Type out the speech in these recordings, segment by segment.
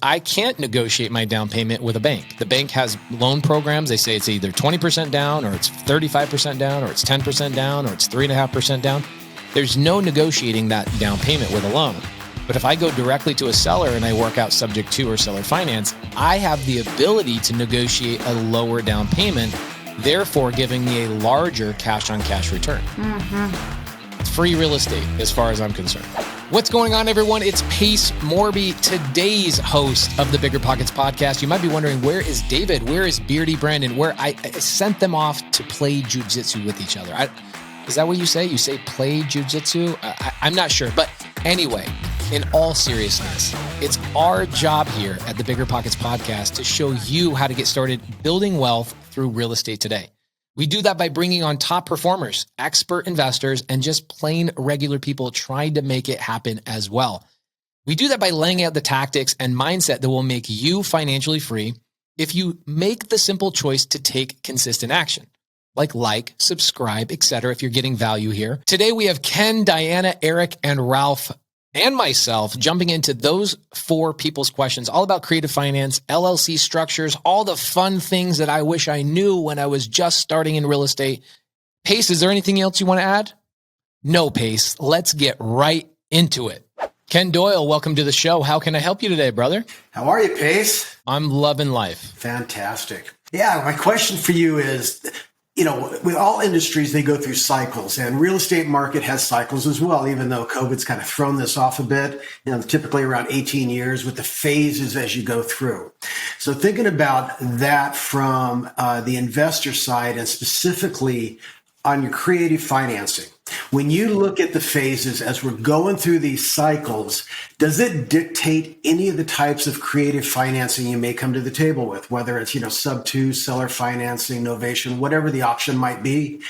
I can't negotiate my down payment with a bank. The bank has loan programs. They say it's either 20% down or it's 35% down or it's 10% down or it's 3.5% down. There's no negotiating that down payment with a loan. But if I go directly to a seller and I work out subject to or seller finance, I have the ability to negotiate a lower down payment, therefore giving me a larger cash on cash return. It's free real estate as far as I'm concerned. What's going on, everyone? It's Pace Morby, today's host of the BiggerPockets podcast. You might be wondering, where is David? Where is Beardy Brandon? Where I sent them off to play jujitsu with each other. Is that what you say? You say play jujitsu? I'm not sure. But anyway, in all seriousness, it's our job here at the BiggerPockets podcast to show you how to get started building wealth through real estate today. We do that by bringing on top performers, expert investors, and just plain regular people trying to make it happen as well. We do that by laying out the tactics and mindset that will make you financially free if you make the simple choice to take consistent action, like, subscribe, etc. if you're getting value here. Today, we have Ken, Diana, Eric, and Ralph, and myself jumping into those four people's questions, all about creative finance, LLC structures, all the fun things that I wish I knew when I was just starting in real estate. Pace, is there anything else you want to add? No, Pace. Let's get right into it. Ken Doyle, welcome to the show. How can I help you today, brother? How are you, Pace? I'm loving life. Fantastic. Yeah, my question for you is, with all industries, they go through cycles, and real estate market has cycles as well, even though COVID's kind of thrown this off a bit, typically around 18 years with the phases as you go through. So thinking about that from the investor side and specifically on your creative financing, when you look at the phases as we're going through these cycles, does it dictate any of the types of creative financing you may come to the table with, whether it's, sub two, seller financing, novation, whatever the option might be?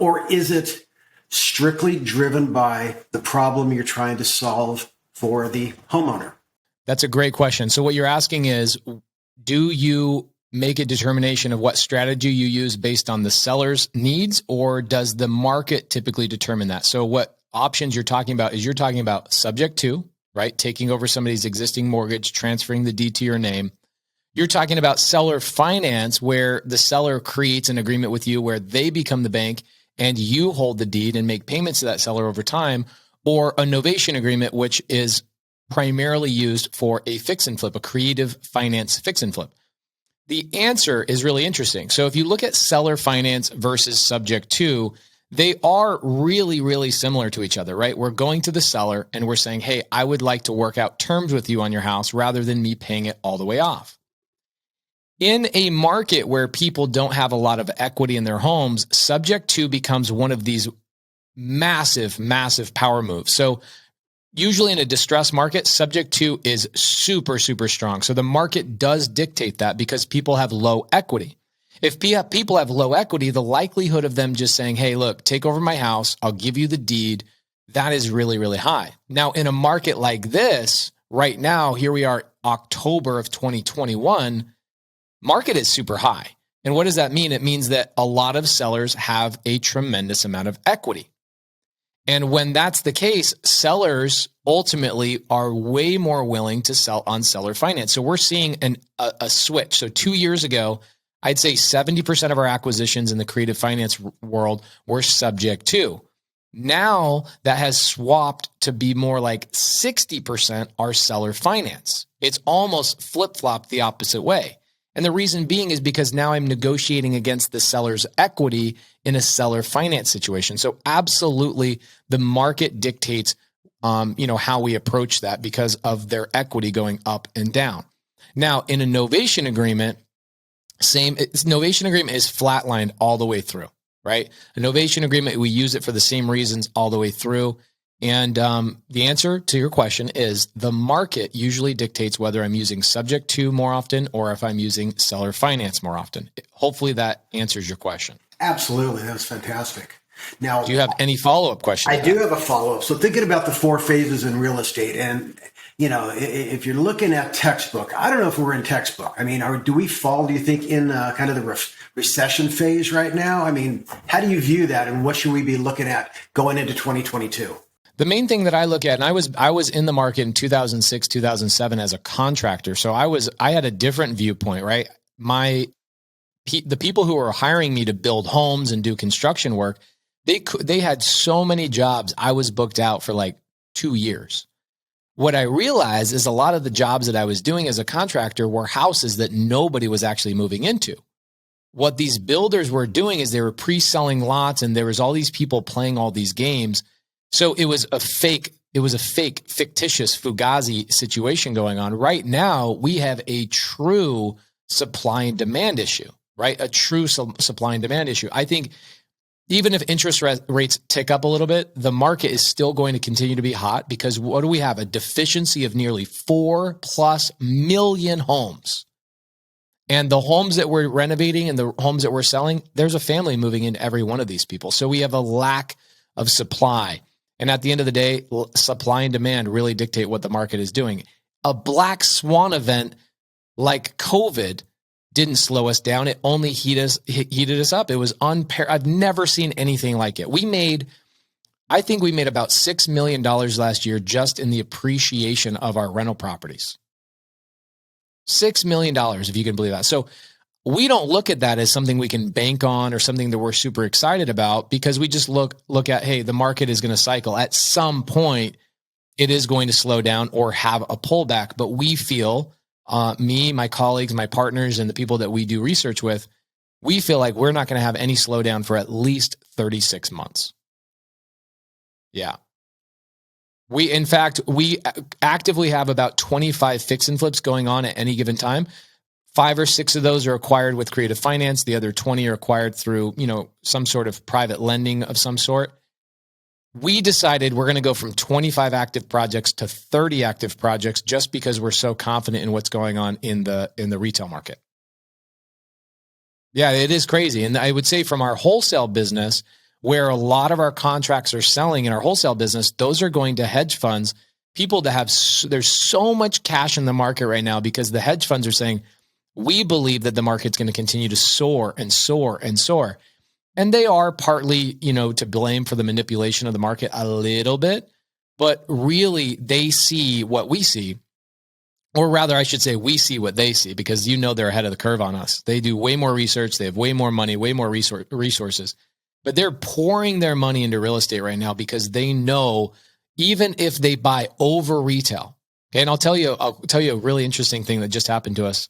Or is it strictly driven by the problem you're trying to solve for the homeowner? That's a great question. So what you're asking is, do you make a determination of what strategy you use based on the seller's needs, or does the market typically determine that? So what options you're talking about is you're talking about subject to, right? Taking over somebody's existing mortgage, transferring the deed to your name. You're talking about seller finance, where the seller creates an agreement with you where they become the bank and you hold the deed and make payments to that seller over time, or a novation agreement, which is primarily used for a fix and flip, a creative finance fix and flip. The answer is really interesting. So if you look at seller finance versus subject to, they are really, really similar to each other, right? We're going to the seller and we're saying, hey, I would like to work out terms with you on your house rather than me paying it all the way off. In a market where people don't have a lot of equity in their homes, subject to becomes one of these massive, massive power moves. So usually in a distressed market, subject to is super, super strong. So the market does dictate that because people have low equity. If people have low equity, the likelihood of them just saying, hey, look, take over my house, I'll give you the deed, that is really, really high. Now, in a market like this, right now, here we are, October of 2021, market is super high. And what does that mean? It means that a lot of sellers have a tremendous amount of equity. And when that's the case, sellers ultimately are way more willing to sell on seller finance. So we're seeing a switch. So 2 years ago, I'd say 70% of our acquisitions in the creative finance world were subject to. Now that has swapped to be more like 60% are seller finance. It's almost flip-flopped the opposite way. And the reason being is because now I'm negotiating against the seller's equity in a seller finance situation. So absolutely, the market dictates, how we approach that because of their equity going up and down. Now, in a novation agreement, novation agreement is flatlined all the way through, right? A novation agreement, we use it for the same reasons all the way through. And the answer to your question is the market usually dictates whether I'm using subject to more often or if I'm using seller finance more often. Hopefully that answers your question. Absolutely. That was fantastic. Now, do you have any follow-up questions? I do have a follow-up. So thinking about the four phases in real estate, and if you're looking at textbook, I don't know if we're in textbook. I mean, do we fall, do you think, in kind of the recession phase right now? I mean, how do you view that, and what should we be looking at going into 2022? The main thing that I look at, and I was in the market in 2006, 2007 as a contractor. So I had a different viewpoint, right? The people who were hiring me to build homes and do construction work, they had so many jobs. I was booked out for like 2 years. What I realized is a lot of the jobs that I was doing as a contractor were houses that nobody was actually moving into. What these builders were doing is they were pre-selling lots, and there was all these people playing all these games. So it was a fake, fictitious Fugazi situation going on. Right now, we have a true supply and demand issue, right? A true supply and demand issue. I think even if interest rates tick up a little bit, the market is still going to continue to be hot because what do we have? A deficiency of nearly 4+ million homes. And the homes that we're renovating and the homes that we're selling, there's a family moving in every one of these people. So we have a lack of supply. And at the end of the day, supply and demand really dictate what the market is doing. A black swan event like COVID didn't slow us down. It only heated us up. It was I've never seen anything like it. I think we made about $6 million last year just in the appreciation of our rental properties. $6 million, if you can believe that. So we don't look at that as something we can bank on or something that we're super excited about because we just look at, hey, the market is going to cycle. At some point, it is going to slow down or have a pullback. But we feel, me, my colleagues, my partners, and the people that we do research with, we feel like we're not going to have any slowdown for at least 36 months. Yeah. In fact, we actively have about 25 fix and flips going on at any given time. 5 or 6 of those are acquired with creative finance. The other 20 are acquired through, some sort of private lending of some sort. We decided we're going to go from 25 active projects to 30 active projects just because we're so confident in what's going on in the retail market. Yeah, it is crazy. And I would say from our wholesale business, where a lot of our contracts are selling in our wholesale business, those are going to hedge funds, people that there's so much cash in the market right now because the hedge funds are saying, we believe that the market's going to continue to soar and soar and soar. And they are partly, to blame for the manipulation of the market a little bit, but really they see what we see, or rather I should say we see what they see because they're ahead of the curve on us. They do way more research. They have way more money, way more resources. But they're pouring their money into real estate right now because they know even if they buy over retail, okay, and I'll tell you a really interesting thing that just happened to us.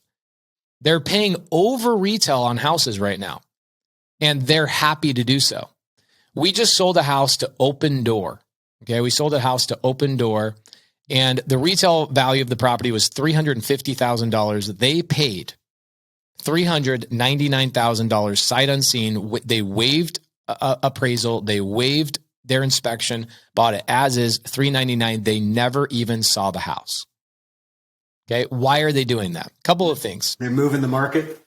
They're paying over retail on houses right now, and they're happy to do so. We just sold a house to Open Door. Okay, we sold a house to Open Door, and the retail value of the property was $350,000. They paid $399,000 sight unseen. They waived appraisal. They waived their inspection, bought it as is, $399,000. They never even saw the house. Okay. Why are they doing that? Couple of things. They're moving the market.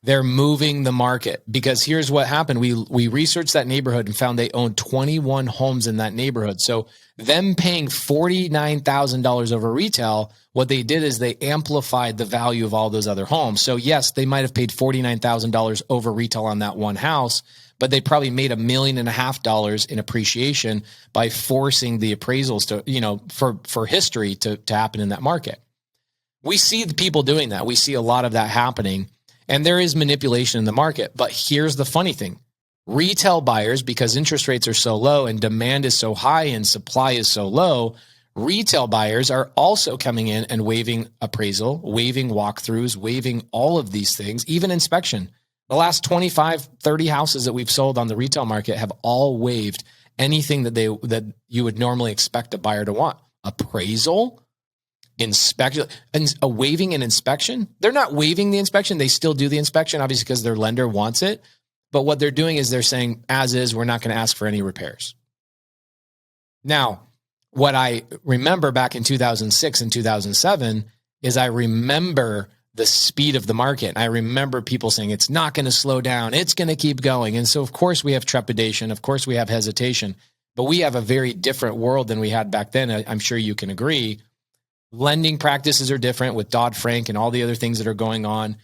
They're moving the market because here's what happened. We researched that neighborhood and found they owned 21 homes in that neighborhood. So them paying $49,000 over retail, what they did is they amplified the value of all those other homes. So yes, they might have paid $49,000 over retail on that one house, but they probably made $1.5 million in appreciation by forcing the appraisals to, for history to happen in that market. We see the people doing that. We see a lot of that happening, and there is manipulation in the market. But here's the funny thing. Retail buyers, because interest rates are so low and demand is so high and supply is so low, retail buyers are also coming in and waiving appraisal, waiving walkthroughs, waiving all of these things, even inspection. The last 25, 30 houses that we've sold on the retail market have all waived anything that you would normally expect a buyer to want. Appraisal, inspection, and a waiving an inspection. They're not waiving the inspection. They still do the inspection, obviously, because their lender wants it. But what they're doing is they're saying, as is, we're not going to ask for any repairs. Now, what I remember back in 2006 and 2007 is I remember the speed of the market. I remember people saying it's not going to slow down. It's going to keep going. And so, of course, we have trepidation. Of course, we have hesitation. But we have a very different world than we had back then. I'm sure you can agree. Lending practices are different with Dodd-Frank and all the other things that are going on.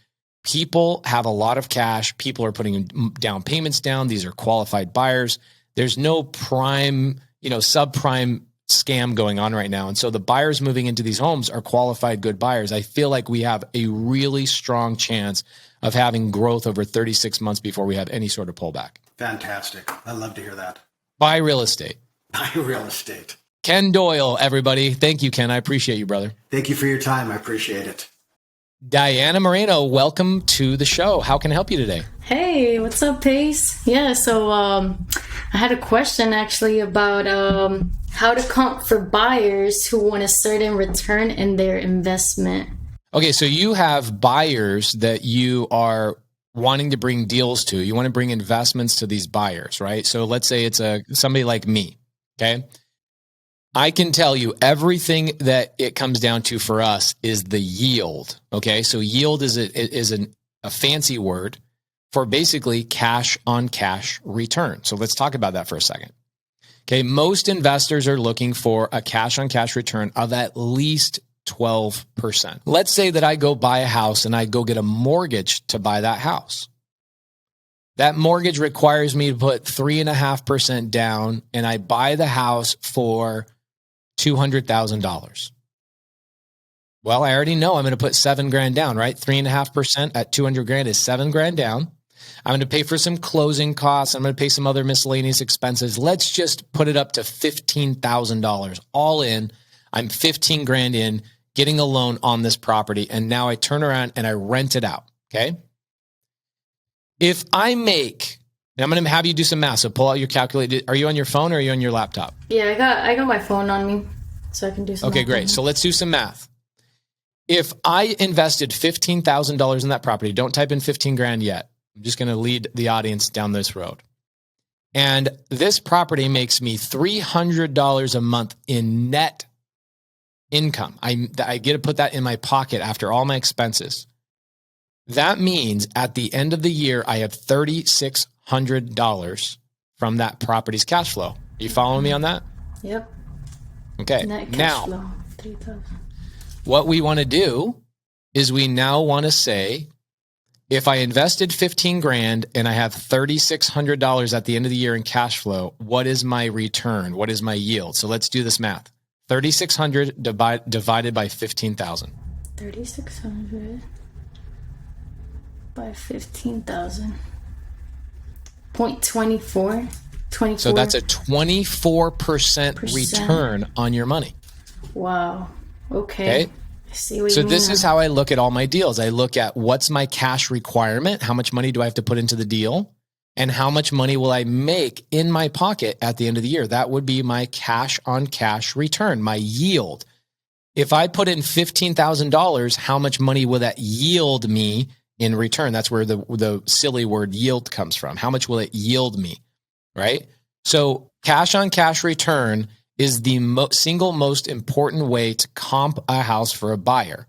People have a lot of cash. People are putting down payments down. These are qualified buyers. There's no prime, subprime scam going on right now. And so the buyers moving into these homes are qualified good buyers. I feel like we have a really strong chance of having growth over 36 months before we have any sort of pullback. Fantastic. I love to hear that. Buy real estate. Buy real estate. Ken Doyle, everybody. Thank you, Ken. I appreciate you, brother. Thank you for your time. I appreciate it. Diana Moreno, welcome to the show. How can I help you today? Hey, what's up, Pace? Yeah, so I had a question actually about how to comp for buyers who want a certain return in their investment. Okay, so you have buyers that you are wanting to bring deals to. You want to bring investments to these buyers, right? So let's say it's somebody like me, okay? I can tell you everything that it comes down to for us is the yield, okay? So yield is a fancy word for basically cash on cash return. So let's talk about that for a second. Okay, most investors are looking for a cash on cash return of at least 12%. Let's say that I go buy a house and I go get a mortgage to buy that house. That mortgage requires me to put 3.5% down, and I buy the house for $200,000. Well, I already know I'm going to put $7,000 down, right? 3.5% at $200,000 is $7,000 down. I'm going to pay for some closing costs. I'm going to pay some other miscellaneous expenses. Let's just put it up to $15,000 all in. I'm $15,000 in getting a loan on this property. And now I turn around and I rent it out. Okay. If I make, and I'm going to have you do some math. So pull out your calculator. Are you on your phone or are you on your laptop? Yeah, I got my phone on me, so I can do some. Okay, great. So let's do some math. If I invested $15,000 in that property, don't type in $15,000 yet. I'm just going to lead the audience down this road. And this property makes me $300 a month in net income. I get to put that in my pocket after all my expenses. That means at the end of the year, I have $3,600 from that property's cash flow. Are you following me on that? Yep. Okay. Net cash Now, flow, 3,000. What we want to do is we now want to say, if I invested $15,000 and I have $3,600 at the end of the year in cash flow, what is my return? What is my yield? So let's do this math. 3,600 divided by 15,000. 3,600 by 15,000. 0.24. 24. So that's a 24% return on your money. Wow. Okay. I see what So you mean. this is how I look at all my deals. I look at what's my cash requirement, how much money do I have to put into the deal, and how much money will I make in my pocket at the end of the year. That would be my cash on cash return, my yield. If I put in $15,000, how much money will that yield me in return? That's where the silly word yield comes from. How much will it yield me, right? So cash on cash return is the single most important way to comp a house for a buyer.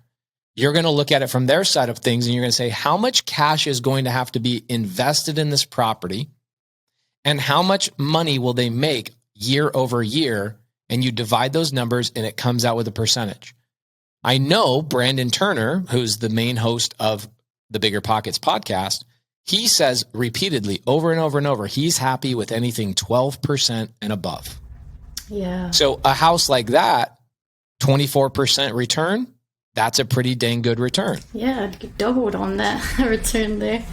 You're going to look at it from their side of things and you're going to say, how much cash is going to have to be invested in this property and how much money will they make year over year? And you divide those numbers and it comes out with a percentage. I know Brandon Turner, who's the main host of the BiggerPockets podcast, he says repeatedly over and over and over, he's happy with anything 12% and above. Yeah. So a house like that, 24% return, that's a pretty dang good return. Yeah, I'd get doubled on that return there.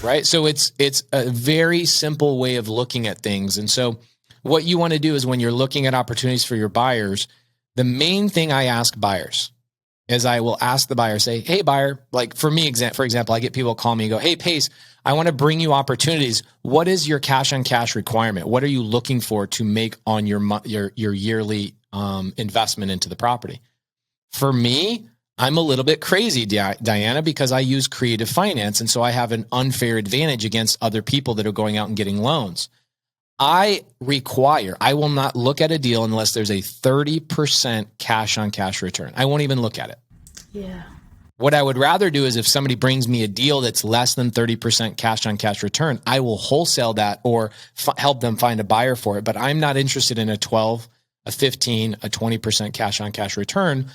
Right? So it's a very simple way of looking at things. And so what you want to do is when you're looking at opportunities for your buyers, the main thing I ask buyers is I will ask the buyer, say, hey, buyer, like for me, for example, I get people call me and go, hey, Pace, I want to bring you opportunities. What is your cash on cash requirement? What are you looking for to make on your yearly investment into the property? For me, I'm a little bit crazy, Diana, because I use creative finance. And so I have an unfair advantage against other people that are going out and getting loans. I will not look at a deal unless there's a 30% cash on cash return. I won't even look at it. Yeah. What I would rather do is if somebody brings me a deal that's less than 30% cash on cash return, I will wholesale that or help them find a buyer for it. But I'm not interested in a 12, a 15, a 20% cash on cash return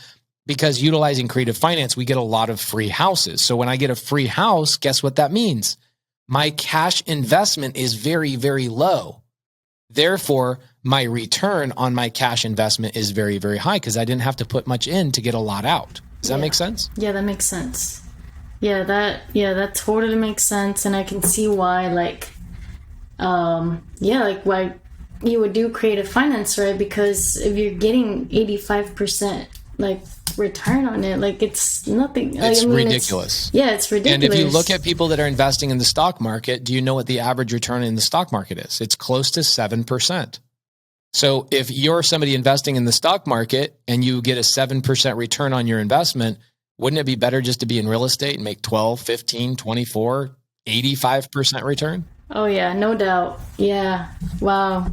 because utilizing creative finance, we get a lot of free houses. So when I get a free house, guess what that means? My cash investment is very, very low. Therefore, my return on my cash investment is very, very high because I didn't have to put much in to get a lot out. Does that make sense? Yeah, that makes sense. That totally makes sense. And I can see why, why you would do creative finance, right? Because if you're getting 85% return on it, it's nothing. It's ridiculous. It's ridiculous. And if you look at people that are investing in the stock market, do you know what the average return in the stock market is? It's close to 7%. So if you're somebody investing in the stock market and you get a 7% return on your investment, wouldn't it be better just to be in real estate and make 12, 15, 24, 85% return? Oh yeah, no doubt. Yeah. Wow.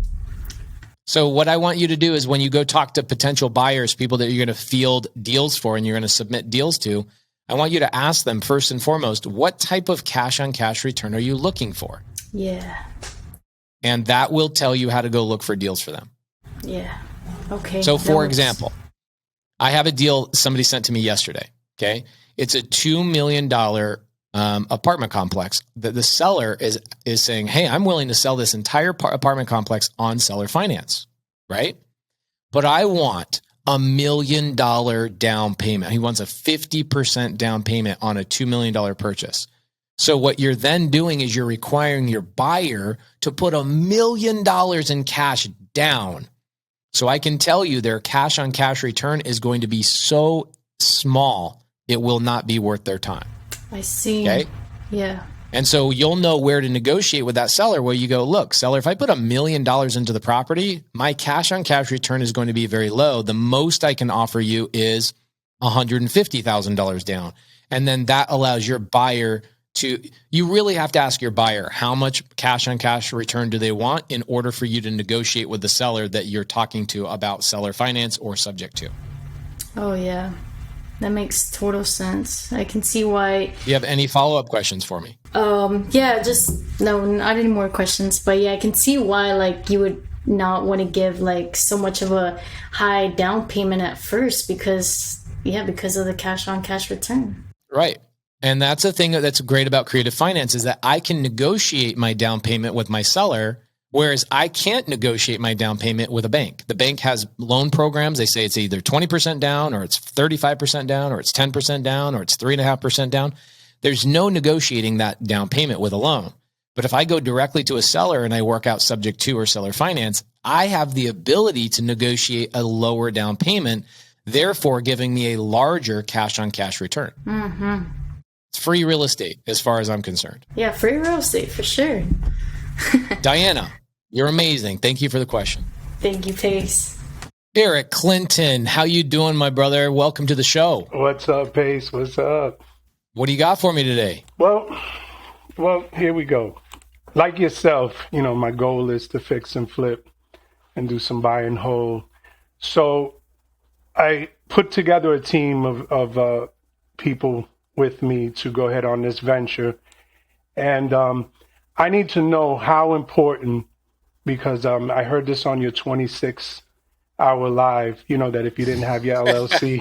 So what I want you to do is when you go talk to potential buyers, people that you're going to field deals for and you're going to submit deals to, I want you to ask them first and foremost, what type of cash on cash return are you looking for? Yeah. And that will tell you how to go look for deals for them. Yeah. Okay. So for example, I have a deal somebody sent to me yesterday. Okay. It's a $2 million apartment complex that the seller is saying, hey, I'm willing to sell this entire apartment complex on seller finance, right? But I want $1 million down payment. He wants a 50% down payment on a $2 million purchase. So what you're then doing is you're requiring your buyer to put $1 million in cash down. So I can tell you their cash on cash return is going to be so small, it will not be worth their time. I see. Okay. Yeah. And so you'll know where to negotiate with that seller where you go, look, seller, if I put $1 million into the property, my cash on cash return is going to be very low. The most I can offer you is $150,000 down. And then that allows your buyer you really have to ask your buyer how much cash on cash return do they want in order for you to negotiate with the seller that you're talking to about seller finance or subject to. Oh yeah. That makes total sense. I can see why. Do you have any follow-up questions for me? No, not any more questions. But yeah, I can see why you would not want to give so much of a high down payment at first because of the cash on cash return. Right. And that's the thing that's great about creative finance is that I can negotiate my down payment with my seller, whereas I can't negotiate my down payment with a bank. The bank has loan programs. They say it's either 20% down or it's 35% down or it's 10% down or it's 3.5% down. There's no negotiating that down payment with a loan. But if I go directly to a seller and I work out subject to or seller finance, I have the ability to negotiate a lower down payment, therefore giving me a larger cash on cash return. Mm-hmm. It's free real estate as far as I'm concerned. Yeah, free real estate for sure. Diana, you're amazing. Thank you for the question. Thank you, Pace. Eric Clinton, how you doing, my brother? Welcome to the show. What's up, Pace? What's up? What do you got for me today? Well, here we go. Like yourself, my goal is to fix and flip and do some buy and hold. So I put together a team of people with me to go ahead on this venture. And I need to know how important, because I heard this on your 26-hour live, that if you didn't have your LLC,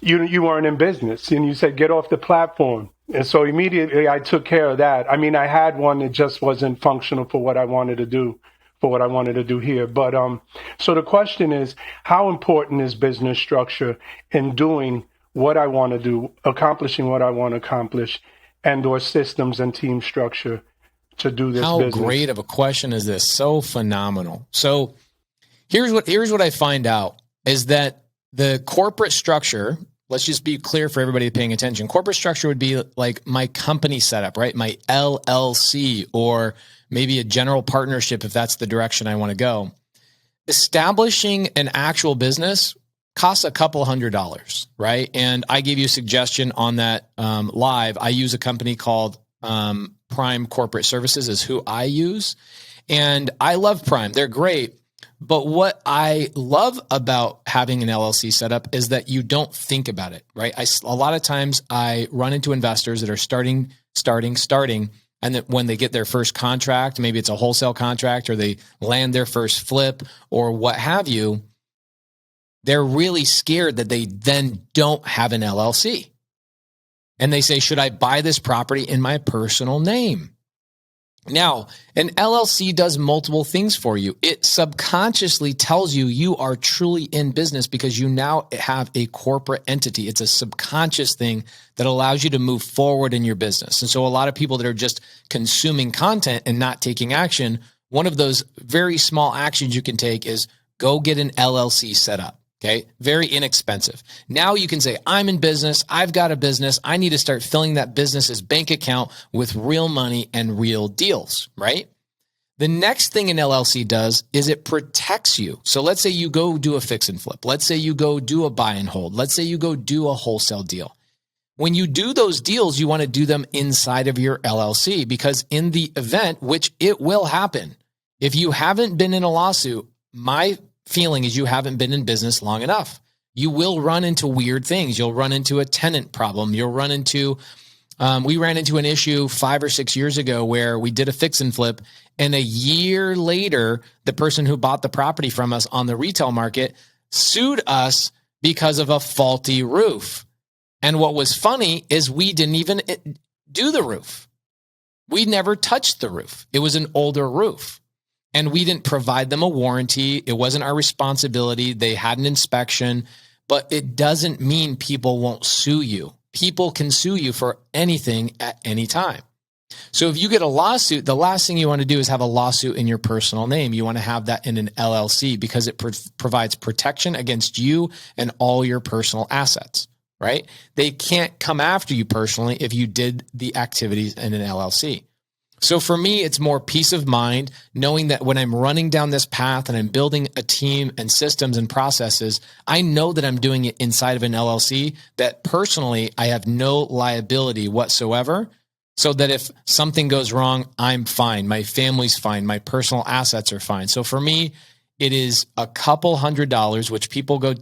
you weren't in business. And you said, get off the platform. And so immediately I took care of that. I mean, I had one that just wasn't functional for what I wanted to do. Here. But so the question is, how important is business structure in doing what I want to do, accomplishing what I want to accomplish, and or systems and team structure to do this business? How great of a question is this? So phenomenal. So here's what I find out is that the corporate structure, let's just be clear for everybody paying attention. Corporate structure would be like my company setup, right? My LLC, or maybe a general partnership if that's the direction I want to go. Establishing an actual business costs a couple $100, right? And I gave you a suggestion on that live. I use a company called Prime Corporate Services is who I use. And I love Prime. They're great. But what I love about having an LLC set up is that you don't think about it, right? A lot of times I run into investors that are starting. And that when they get their first contract, maybe it's a wholesale contract or they land their first flip or what have you, they're really scared that they then don't have an LLC. And they say, should I buy this property in my personal name? Now, an LLC does multiple things for you. It subconsciously tells you you are truly in business because you now have a corporate entity. It's a subconscious thing that allows you to move forward in your business. And so a lot of people that are just consuming content and not taking action, one of those very small actions you can take is go get an LLC set up. Okay. Very inexpensive. Now you can say, I'm in business. I've got a business. I need to start filling that business's bank account with real money and real deals, right? The next thing an LLC does is it protects you. So let's say you go do a fix and flip. Let's say you go do a buy and hold. Let's say you go do a wholesale deal. When you do those deals, you want to do them inside of your LLC because in the event, which it will happen, if you haven't been in a lawsuit, my feeling is you haven't been in business long enough. You will run into weird things. You'll run into a tenant problem. You'll run into, we ran into an issue 5 or 6 years ago where we did a fix and flip. And a year later, the person who bought the property from us on the retail market sued us because of a faulty roof. And what was funny is we didn't even do the roof. We never touched the roof. It was an older roof. And we didn't provide them a warranty. It wasn't our responsibility. They had an inspection, but it doesn't mean people won't sue you. People can sue you for anything at any time. So if you get a lawsuit, the last thing you want to do is have a lawsuit in your personal name. You want to have that in an LLC because it provides protection against you and all your personal assets, right? They can't come after you personally if you did the activities in an LLC. So for me, it's more peace of mind, knowing that when I'm running down this path and I'm building a team and systems and processes, I know that I'm doing it inside of an LLC, that personally, I have no liability whatsoever, so that if something goes wrong, I'm fine. My family's fine. My personal assets are fine. So for me, it is a couple $100, which people go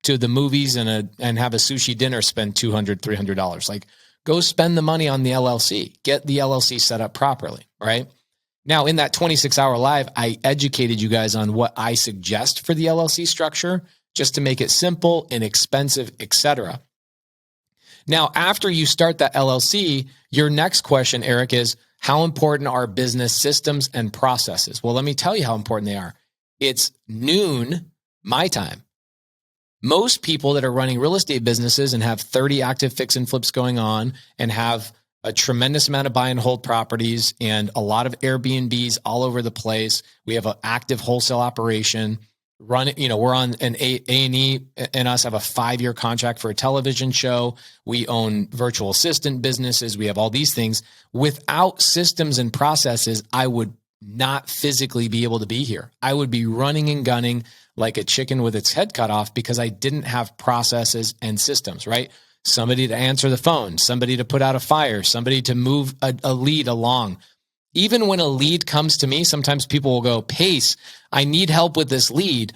to the movies and have a sushi dinner, spend $200, $300. Like, go spend the money on the LLC. Get the LLC set up properly, right? Now, in that 26-hour live, I educated you guys on what I suggest for the LLC structure, just to make it simple, inexpensive, etc. Now, after you start that LLC, your next question, Eric, is how important are business systems and processes? Well, let me tell you how important they are. It's noon, my time. Most people that are running real estate businesses and have 30 active fix and flips going on and have a tremendous amount of buy and hold properties and a lot of Airbnbs all over the place. We have an active wholesale operation. We're on an A&E and us have a 5-year contract for a television show. We own virtual assistant businesses. We have all these things. Without systems and processes, I would not physically be able to be here. I would be running and gunning like a chicken with its head cut off because I didn't have processes and systems, right? Somebody to answer the phone, somebody to put out a fire, somebody to move a lead along. Even when a lead comes to me, sometimes people will go, Pace, I need help with this lead.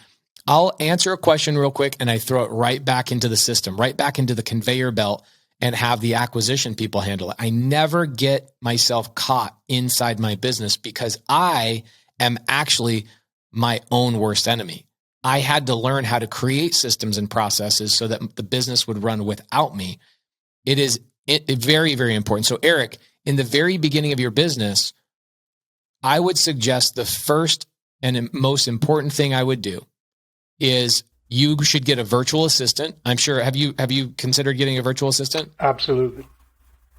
I'll answer a question real quick and I throw it right back into the system, right back into the conveyor belt and have the acquisition people handle it. I never get myself caught inside my business because I am actually my own worst enemy. I had to learn how to create systems and processes so that the business would run without me. It is very, very important. So Eric, in the very beginning of your business, I would suggest the first and most important thing I would do is you should get a virtual assistant. I'm sure, have you considered getting a virtual assistant? Absolutely.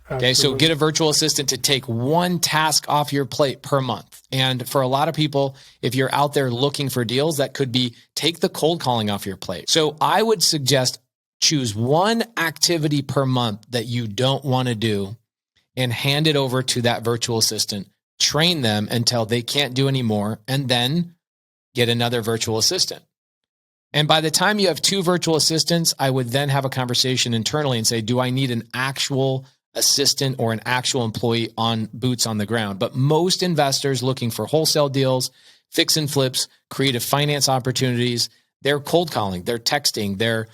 Okay, so get a virtual assistant to take one task off your plate per month. And for a lot of people, if you're out there looking for deals, that could be take the cold calling off your plate. So I would suggest choose one activity per month that you don't want to do and hand it over to that virtual assistant. Train them until they can't do anymore, and then get another virtual assistant. And by the time you have 2 virtual assistants, I would then have a conversation internally and say, do I need an actual assistant or an actual employee on boots on the ground? But most investors looking for wholesale deals, fix and flips, creative finance opportunities, they're cold calling, they're texting, they're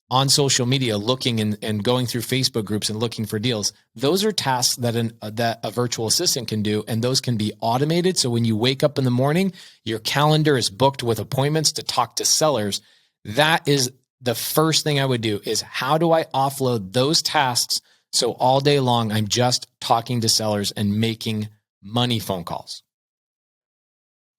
on social media looking and going through Facebook groups and looking for deals. Those are tasks that a virtual assistant can do, and those can be automated. So when you wake up in the morning, your calendar is booked with appointments to talk to sellers. That is the first thing I would do, is how do I offload those tasks so all day long I'm just talking to sellers and making money phone calls.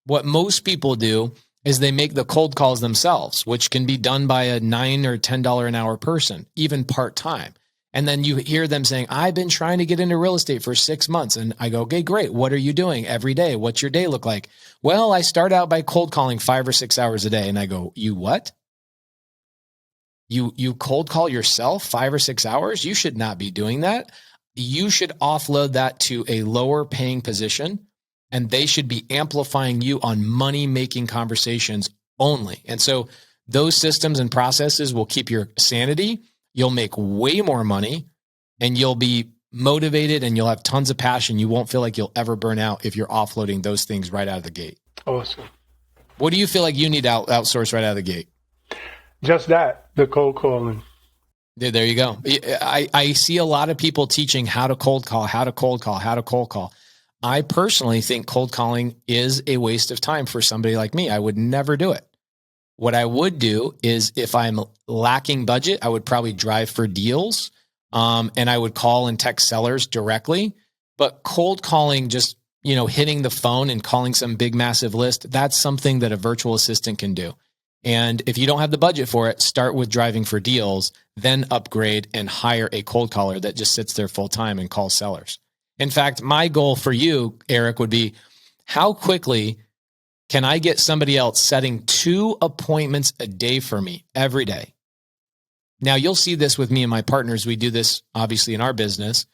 What most people do is they make the cold calls themselves, which can be done by a $9 or $10 an hour person, even part-time. And then you hear them saying, I've been trying to get into real estate for 6 months. And I go, okay, great. What are you doing every day? What's your day look like? Well, I start out by cold calling 5 or 6 hours a day. And I go, you what? You cold call yourself 5 or 6 hours? You should not be doing that. You should offload that to a lower paying position, and they should be amplifying you on money-making conversations only. And so those systems and processes will keep your sanity. You'll make way more money, and you'll be motivated, and you'll have tons of passion. You won't feel like you'll ever burn out if you're offloading those things right out of the gate. Awesome. What do you feel like you need to outsource right out of the gate? Just that, the cold calling. There you go. I see a lot of people teaching how to cold call, how to cold call, how to cold call. I personally think cold calling is a waste of time for somebody like me. I would never do it. What I would do is, if I'm lacking budget, I would probably drive for deals, and I would call and text sellers directly. But cold calling, just hitting the phone and calling some big massive list, that's something that a virtual assistant can do. And if you don't have the budget for it, start with driving for deals, then upgrade and hire a cold caller that just sits there full time and calls sellers. In fact, my goal for you, Eric, would be, how quickly can I get somebody else setting 2 appointments a day for me every day? Now, you'll see this with me and my partners. We do this obviously in our business.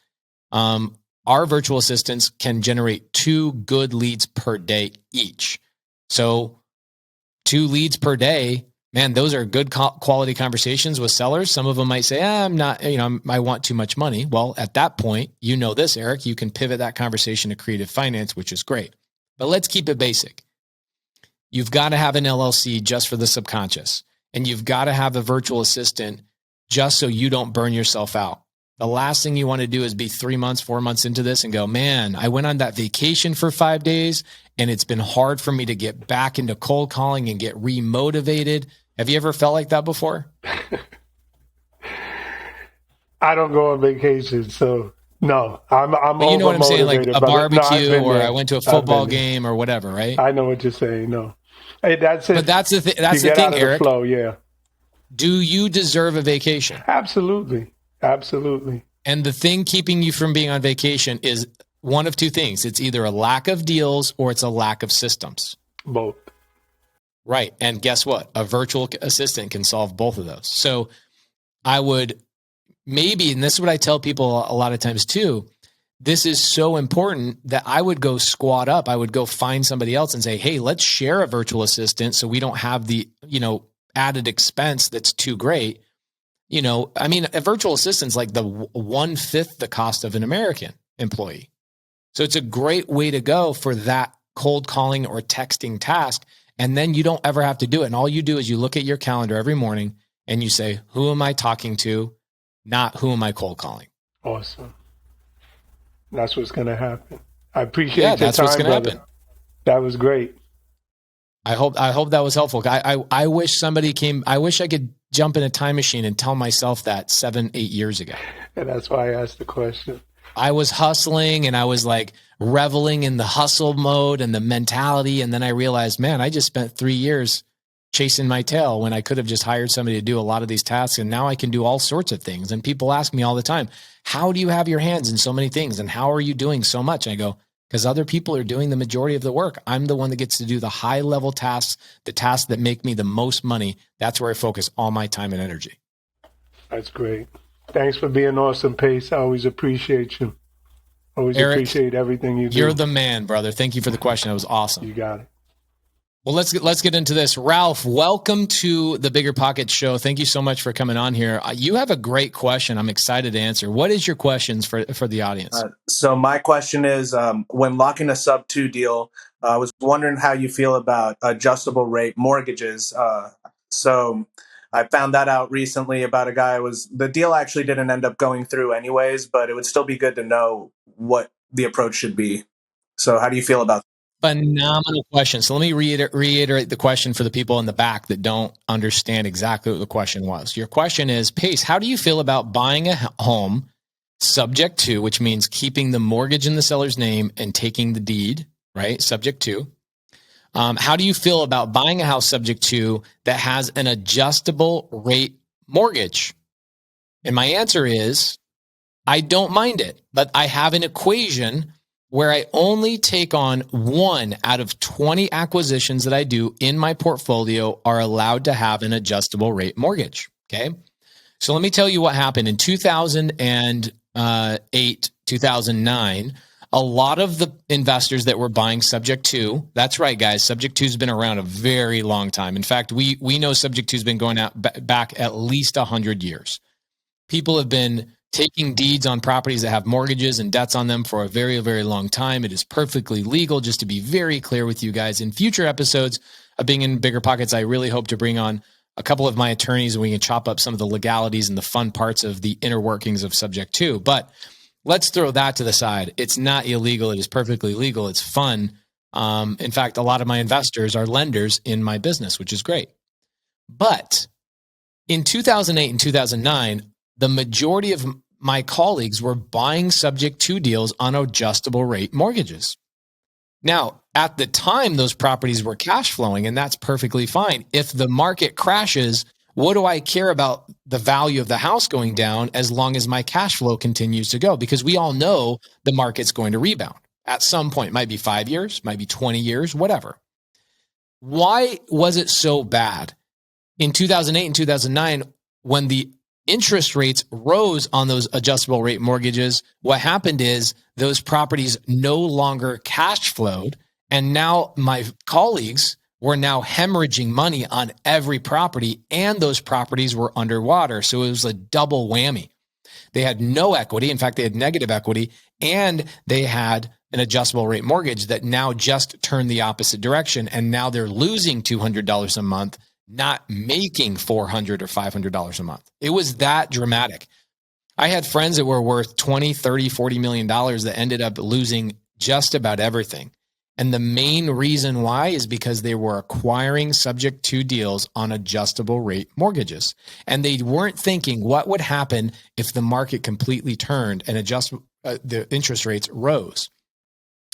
Our virtual assistants can generate 2 good leads per day each. So 2 leads per day, man, those are good quality conversations with sellers. Some of them might say, I'm not, I want too much money. Well, at that point, this, Eric, you can pivot that conversation to creative finance, which is great. But let's keep it basic. You've got to have an LLC just for the subconscious, and you've got to have a virtual assistant just so you don't burn yourself out. The last thing you want to do is be 3 months, 4 months into this and go, man, I went on that vacation for 5 days and it's been hard for me to get back into cold calling and get remotivated. Have you ever felt like that before? I don't go on vacation, so no. I'm but you know what I'm saying, like a barbecue, or there. I went to a football game or whatever, right? I know what you're saying. No, hey, that's it. But that's the that's you the get thing, out of Eric. The flow, yeah. Do you deserve a vacation? Absolutely. And the thing keeping you from being on vacation is one of 2 things. It's either a lack of deals or it's a lack of systems. Both. Right. And guess what? A virtual assistant can solve both of those. So I would maybe, and this is what I tell people a lot of times too, this is so important that I would go squat up. I would go find somebody else and say, hey, let's share a virtual assistant so we don't have the, added expense that's too great. A virtual assistant's like the 1/5 the cost of an American employee. So it's a great way to go for that cold calling or texting task. And then you don't ever have to do it. And all you do is you look at your calendar every morning and you say, who am I talking to? Not who am I cold calling? Awesome. That's what's going to happen. I appreciate your that's time, what's going to happen. That was great. I hope that was helpful. I wish somebody came. I wish I could jump in a time machine and tell myself that 7-8 years ago. And that's why I asked the question. I was hustling and I was like reveling in the hustle mode and the mentality. And then I realized, man, I just spent 3 years chasing my tail when I could have just hired somebody to do a lot of these tasks. And now I can do all sorts of things. And people ask me all the time, how do you have your hands in so many things? And how are you doing so much? And I go, because other people are doing the majority of the work. I'm the one that gets to do the high level tasks, the tasks that make me the most money. That's where I focus all my time and energy. That's great. Thanks for being awesome, Pace. I always appreciate you. Always Eric, appreciate everything you do. You're the man, brother. Thank you for the question. That was awesome. You got it. Well, let's get into this. Ralph, welcome to the BiggerPockets show. Thank you so much for coming on here. You have a great question. I'm excited to answer. What is your questions for the audience? So my question is, when locking a sub-2 deal, I was wondering how you feel about adjustable rate mortgages. So I found that out recently about a guy. The deal actually didn't end up going through anyways, but it would still be good to know what the approach should be. So how do you feel about that? Phenomenal question. So let me reiterate the question for the people in the back that don't understand exactly what the question was. Your question is, Pace, how do you feel about buying a home, subject to, which means keeping the mortgage in the seller's name and taking the deed, right? Subject to. How do you feel about buying a house subject to that has an adjustable rate mortgage? And my answer is, I don't mind it, but I have an equation where I only take on 1 out of 20 acquisitions that I do in my portfolio are allowed to have an adjustable rate mortgage. Okay. So let me tell you what happened in 2008, 2009. A lot of the investors that were buying subject to, that's right, guys, subject to has been around a very long time. In fact, we know subject to has been going out back at least 100 years. People have been taking deeds on properties that have mortgages and debts on them for a very, very long time. It is perfectly legal. Just to be very clear with you guys, in future episodes of Being in Bigger Pockets, I really hope to bring on a couple of my attorneys and we can chop up some of the legalities and the fun parts of the inner workings of subject to. But let's throw that to the side. It's not illegal. It is perfectly legal. It's fun. In fact, a lot of my investors are lenders in my business, which is great. But in 2008 and 2009, the majority of my colleagues were buying subject to deals on adjustable rate mortgages. Now, at the time, those properties were cash flowing, and that's perfectly fine. If the market crashes, what do I care about the value of the house going down as long as my cash flow continues to go? Because we all know the market's going to rebound at some point. It might be 5 years, might be 20 years, whatever. Why was it so bad? In 2008 and 2009, when the interest rates rose on those adjustable rate mortgages, what happened is those properties no longer cash flowed. And now my colleagues were now hemorrhaging money on every property, and those properties were underwater. So it was a double whammy. They had no equity. In fact, they had negative equity, and they had an adjustable rate mortgage that now just turned the opposite direction. And now they're losing $200 a month, not making $400 or $500 a month. It was that dramatic. I had friends that were worth 20, 30, 40 million dollars that ended up losing just about everything. And the main reason why is because they were acquiring subject to deals on adjustable rate mortgages. And they weren't thinking what would happen if the market completely turned and the interest rates rose.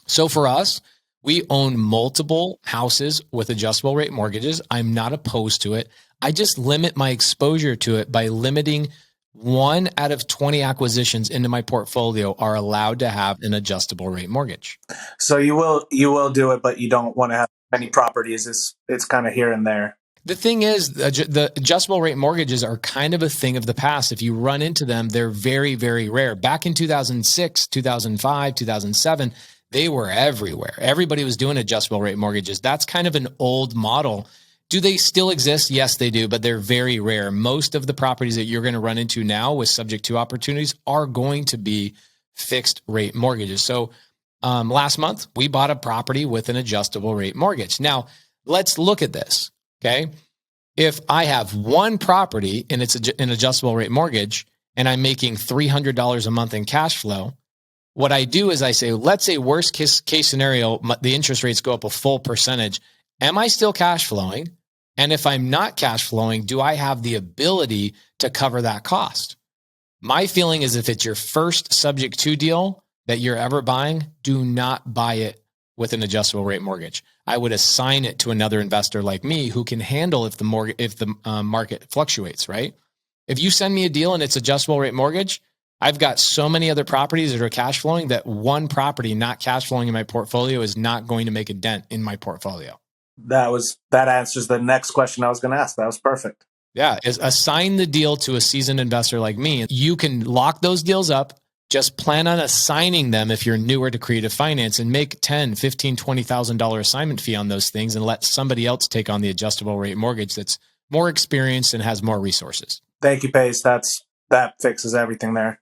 So for us, we own multiple houses with adjustable rate mortgages. I'm not opposed to it. I just limit my exposure to it by limiting 1 out of 20 acquisitions into my portfolio are allowed to have an adjustable rate mortgage. So you will do it, but you don't want to have many properties. It's kind of here and there. The thing is, the adjustable rate mortgages are kind of a thing of the past. If you run into them, they're very, very rare. Back in 2006, 2005, 2007, they were everywhere. Everybody was doing adjustable rate mortgages. That's kind of an old model. Do they still exist? Yes, they do, but they're very rare. Most of the properties that you're going to run into now with subject to opportunities are going to be fixed rate mortgages. So last month, we bought a property with an adjustable rate mortgage. Now, let's look at this, okay? If I have one property and it's an adjustable rate mortgage and I'm making $300 a month in cash flow, what I do is I say, let's say worst case scenario, the interest rates go up a full percentage. Am I still cash flowing? And if I'm not cash flowing, do I have the ability to cover that cost? My feeling is if it's your first subject to deal that you're ever buying, do not buy it with an adjustable rate mortgage. I would assign it to another investor like me who can handle if the market fluctuates, right? If you send me a deal and it's adjustable rate mortgage, I've got so many other properties that are cash flowing that one property not cash flowing in my portfolio is not going to make a dent in my portfolio. That answers the next question I was going to ask. That was perfect. Yeah, is assign the deal to a seasoned investor like me. You can lock those deals up. Just plan on assigning them if you're newer to creative finance and make $10,000, $15,000, $20,000 assignment fee on those things and let somebody else take on the adjustable rate mortgage that's more experienced and has more resources. Thank you, Pace. That fixes everything there.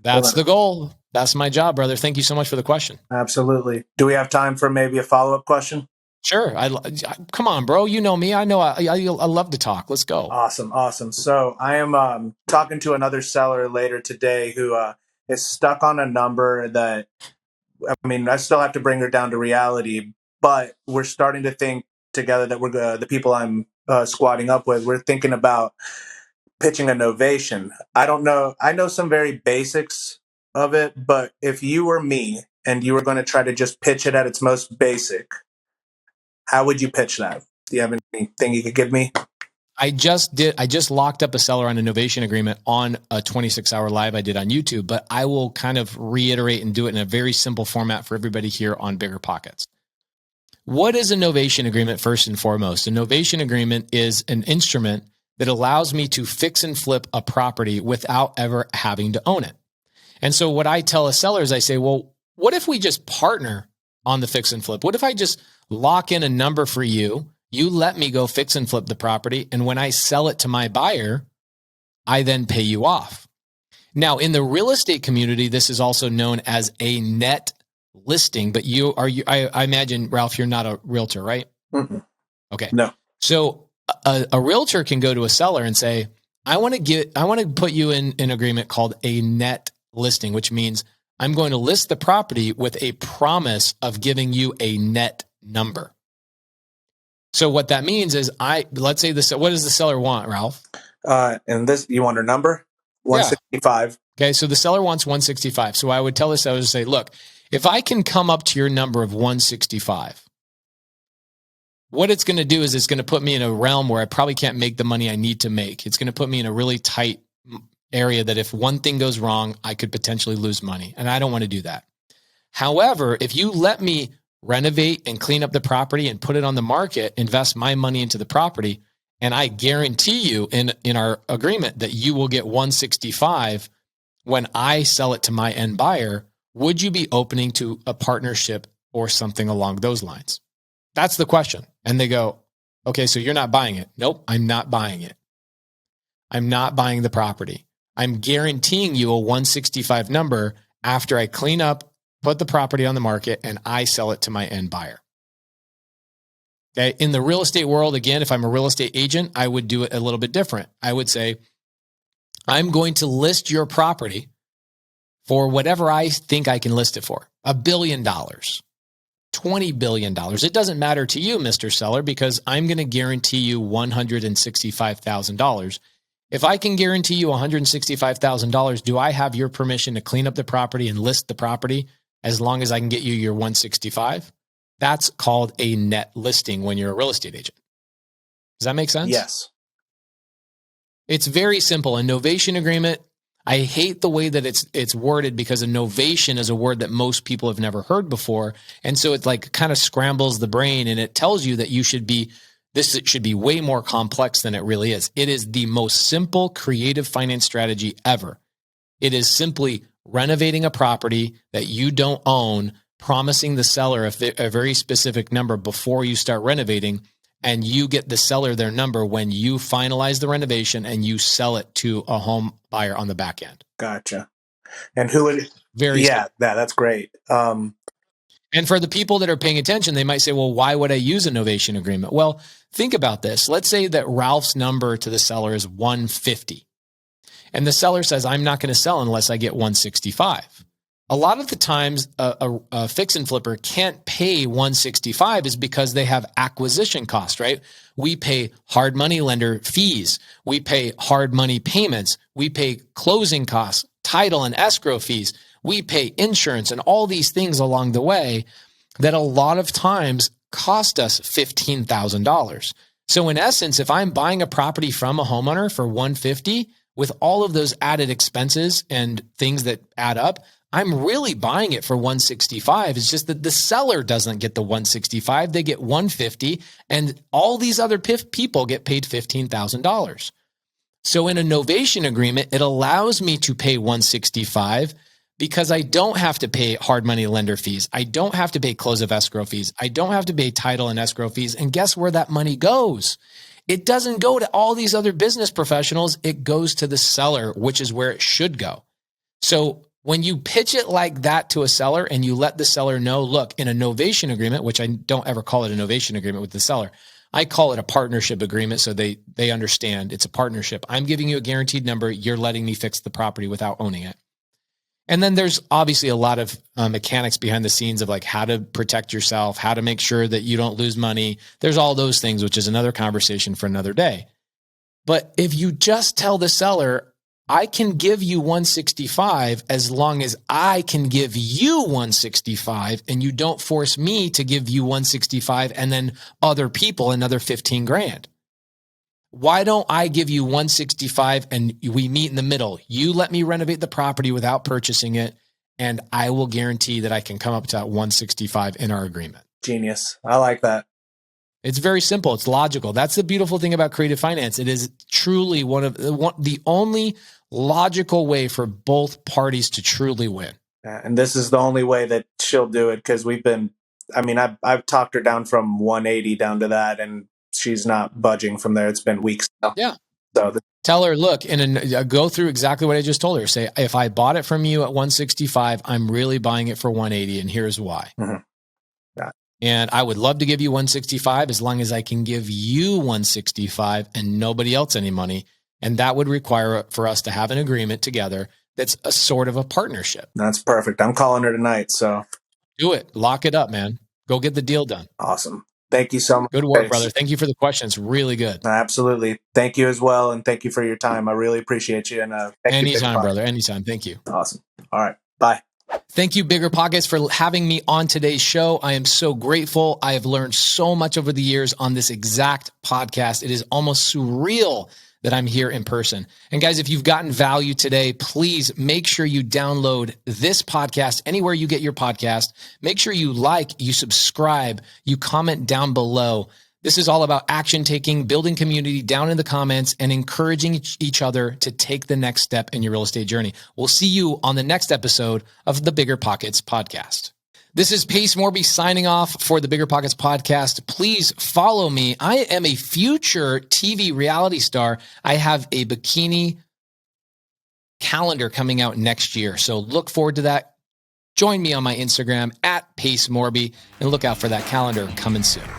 That's the goal. That's my job, brother. Thank you so much for the question. Absolutely. Do we have time for maybe a follow-up question? Sure. Come on, bro. You know me. I know I love to talk. Let's go. Awesome. So I am talking to another seller later today who is stuck on a number that, I mean, I still have to bring her down to reality, but we're starting to think together that we're the people I'm squatting up with, we're thinking about pitching a novation. I don't know. I know some very basics of it, but if you were me and you were going to try to just pitch it at its most basic, how would you pitch that? Do you have anything you could give me? I just locked up a seller on a novation agreement on a 26-hour live I did on YouTube, but I will kind of reiterate and do it in a very simple format for everybody here on BiggerPockets. What is a novation agreement first and foremost? A novation agreement is an instrument that allows me to fix and flip a property without ever having to own it. And so what I tell a seller is I say, well, what if we just partner on the fix and flip? What if I just lock in a number for you? You let me go fix and flip the property. And when I sell it to my buyer, I then pay you off. Now, in the real estate community, this is also known as a net listing, but I imagine, Ralph, you're not a realtor, right? Mm-mm. Okay. No. So a realtor can go to a seller and say, I want to put you in an agreement called a net listing, which means I'm going to list the property with a promise of giving you a net number. So what that means is let's say what does the seller want, Ralph? And this, you want her number? 165. Yeah. Okay. So the seller wants 165. So I would tell the seller to say, look, if I can come up to your number of 165, what it's going to do is it's going to put me in a realm where I probably can't make the money I need to make. It's going to put me in a really tight area that if one thing goes wrong, I could potentially lose money. And I don't want to do that. However, if you let me renovate and clean up the property and put it on the market, invest my money into the property, and I guarantee you in our agreement that you will get 165 when I sell it to my end buyer, would you be opening to a partnership or something along those lines? That's the question. And they go, okay, so you're not buying it. Nope, I'm not buying it. I'm not buying the property. I'm guaranteeing you a 165 number after I clean up, put the property on the market, and I sell it to my end buyer. Okay. In the real estate world, again, if I'm a real estate agent, I would do it a little bit different. I would say, I'm going to list your property for whatever I think I can list it for. $1 billion, $20 billion. It doesn't matter to you, Mr. Seller, because I'm going to guarantee you $165,000. If I can guarantee you $165,000, do I have your permission to clean up the property and list the property as long as I can get you your 165? That's called a net listing when you're a real estate agent. Does that make sense? Yes. It's very simple. A novation agreement, I hate the way that it's worded because a novation is a word that most people have never heard before. And so it like kind of scrambles the brain and it tells you that this should be way more complex than it really is. It is the most simple creative finance strategy ever. It is simply renovating a property that you don't own, promising the seller a very specific number before you start renovating, and you get the seller their number when you finalize the renovation and you sell it to a home buyer on the back end. Gotcha. And who would? Very simple. That's great. And for the people that are paying attention, they might say, well, why would I use a novation agreement? Well, think about this. Let's say that Ralph's number to the seller is 150. And the seller says, I'm not going to sell unless I get 165. A lot of the times a fix and flipper can't pay 165 is because they have acquisition costs, right? We pay hard money lender fees. We pay hard money payments. We pay closing costs, title and escrow fees. We pay insurance and all these things along the way that a lot of times cost us $15,000. So in essence, if I'm buying a property from a homeowner for 150 with all of those added expenses and things that add up, I'm really buying it for 165. It's just that the seller doesn't get the 165. They get 150 and all these other people get paid $15,000. So in a novation agreement, it allows me to pay 165 because I don't have to pay hard money lender fees. I don't have to pay close of escrow fees. I don't have to pay title and escrow fees. And guess where that money goes? It doesn't go to all these other business professionals. It goes to the seller, which is where it should go. So when you pitch it like that to a seller and you let the seller know, look, in a novation agreement, which I don't ever call it a novation agreement with the seller, I call it a partnership agreement so they understand it's a partnership. I'm giving you a guaranteed number. You're letting me fix the property without owning it. And then there's obviously a lot of mechanics behind the scenes of like how to protect yourself, how to make sure that you don't lose money. There's all those things, which is another conversation for another day. But if you just tell the seller, I can give you 165 as long as I can give you 165 and you don't force me to give you 165 and then other people another 15 grand. Why don't I give you 165 and we meet in the middle? You let me renovate the property without purchasing it, and I will guarantee that I can come up to that 165 in our agreement. Genius. I like that. It's very simple. It's logical. That's the beautiful thing about creative finance. It is truly one of the only logical way for both parties to truly win. And this is the only way that she'll do it, because I've talked her down from 180 down to that, and she's not budging from there. It's been weeks now. Yeah. So tell her, look, and go through exactly what I just told her. Say, if I bought it from you at 165, I'm really buying it for 180, and here's why. Mm-hmm. And I would love to give you 165 as long as I can give you 165 and nobody else any money. And that would require for us to have an agreement together that's a sort of a partnership. That's perfect. I'm calling her tonight. So do it. Lock it up, man. Go get the deal done. Awesome. Thank you so much. Good work, brother. Thank you for the questions. Really good. Absolutely. Thank you as well. And thank you for your time. I really appreciate you. And anytime, brother. Anytime. Thank you. Awesome. All right. Bye. Thank you, BiggerPockets, for having me on today's show. I am so grateful. I have learned so much over the years on this exact podcast. It is almost surreal that I'm here in person. And guys, if you've gotten value today, please make sure you download this podcast anywhere you get your podcast. Make sure you like, you subscribe, you comment down below. This is all about action taking, building community down in the comments, and encouraging each other to take the next step in your real estate journey. We'll see you on the next episode of the BiggerPockets podcast. This is Pace Morby signing off for the BiggerPockets podcast. Please follow me. I am a future TV reality star. I have a bikini calendar coming out next year. So look forward to that. Join me on my Instagram at Pace Morby and look out for that calendar coming soon.